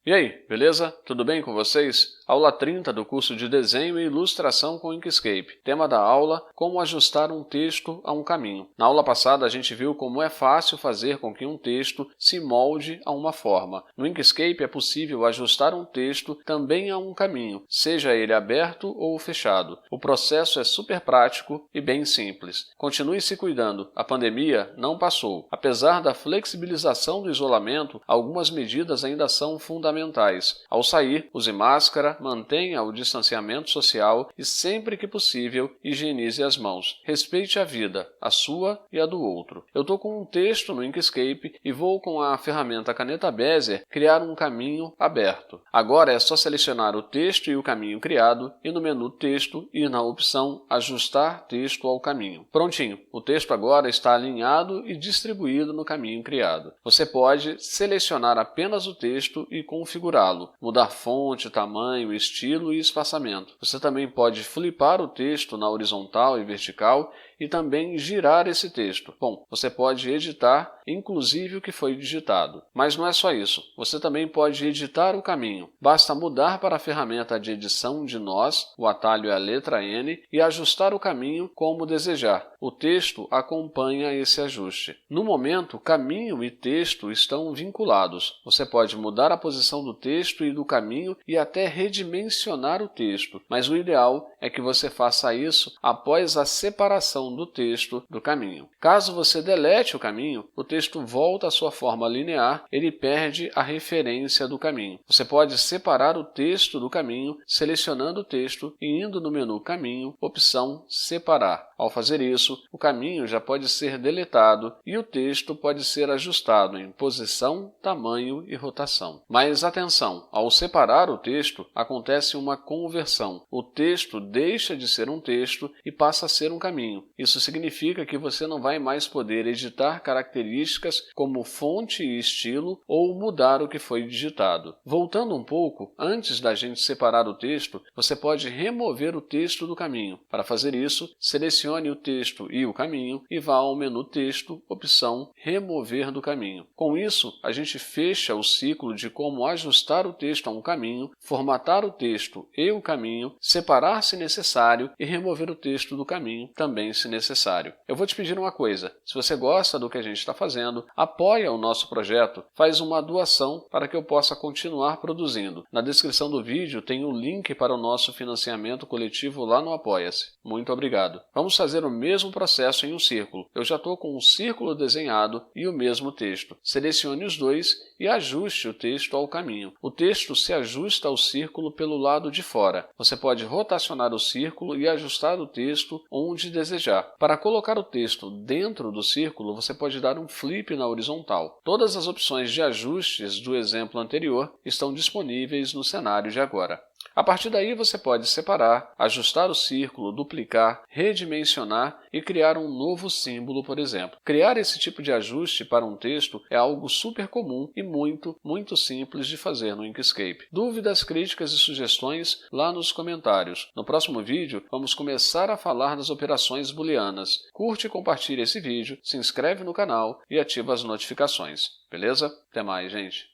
E aí, beleza? Tudo bem com vocês? Aula 30 do curso de Desenho e Ilustração com Inkscape. Tema da aula: como ajustar um texto a um caminho. Na aula passada a gente viu como é fácil fazer com que um texto se molde a uma forma. No Inkscape é possível ajustar um texto também a um caminho, seja ele aberto ou fechado. O processo é super prático e bem simples. Continue se cuidando, a pandemia não passou. Apesar da flexibilização do isolamento, algumas medidas ainda são fundamentais. Ao sair, use máscara, mantenha o distanciamento social e, sempre que possível, higienize as mãos. Respeite a vida, a sua e a do outro. Eu estou com um texto no Inkscape e vou, com a ferramenta Caneta Bezier, criar um caminho aberto. Agora é só selecionar o texto e o caminho criado e, no menu Texto, ir na opção Ajustar texto ao caminho. Prontinho, o texto agora está alinhado e distribuído no caminho criado. Você pode selecionar apenas o texto e configurá-lo, mudar fonte, tamanho, estilo e espaçamento. Você também pode flipar o texto na horizontal e vertical e também girar esse texto. Bom, você pode editar, inclusive o que foi digitado. Mas não é só isso. Você também pode editar o caminho. Basta mudar para a ferramenta de edição de nós, o atalho é a letra N, e ajustar o caminho como desejar. O texto acompanha esse ajuste. No momento, caminho e texto estão vinculados. Você pode mudar a posição do texto e do caminho e até redimensionar o texto, mas o ideal é que você faça isso após a separação do texto do caminho. Caso você delete o caminho, o texto volta à sua forma linear, ele perde a referência do caminho. Você pode separar o texto do caminho selecionando o texto e indo no menu Caminho, opção Separar. Ao fazer isso, o caminho já pode ser deletado e o texto pode ser ajustado em posição, tamanho e rotação. Mas atenção, ao separar o texto, acontece uma conversão. O texto deixa de ser um texto e passa a ser um caminho. Isso significa que você não vai mais poder editar características como fonte e estilo ou mudar o que foi digitado. Voltando um pouco, antes da gente separar o texto, você pode remover o texto do caminho. Para fazer isso, selecione o texto e o caminho e vá ao menu Texto, opção Remover do caminho. Com isso, a gente fecha o ciclo de como ajustar o texto a um caminho, formatar o texto e o caminho, separar se necessário e remover o texto do caminho também se necessário. Eu vou te pedir uma coisa: se você gosta do que a gente está fazendo, apoia o nosso projeto, faz uma doação para que eu possa continuar produzindo. Na descrição do vídeo tem o link para o nosso financiamento coletivo lá no Apoia-se. Muito obrigado. Vamos fazer o mesmo processo em um círculo. Eu já estou com um círculo desenhado e o mesmo texto. Selecione os dois e ajuste o texto ao caminho. O texto se ajusta ao círculo pelo lado de fora. Você pode rotacionar o círculo e ajustar o texto onde desejar. Para colocar o texto dentro do círculo, você pode dar um flip na horizontal. Todas as opções de ajustes do exemplo anterior estão disponíveis no cenário de agora. A partir daí você pode separar, ajustar o círculo, duplicar, redimensionar e criar um novo símbolo, por exemplo. Criar esse tipo de ajuste para um texto é algo super comum e muito simples de fazer no Inkscape. Dúvidas, críticas e sugestões lá nos comentários. No próximo vídeo vamos começar a falar das operações booleanas. Curte e compartilhe esse vídeo, se inscreve no canal e ativa as notificações. Beleza? Até mais, gente!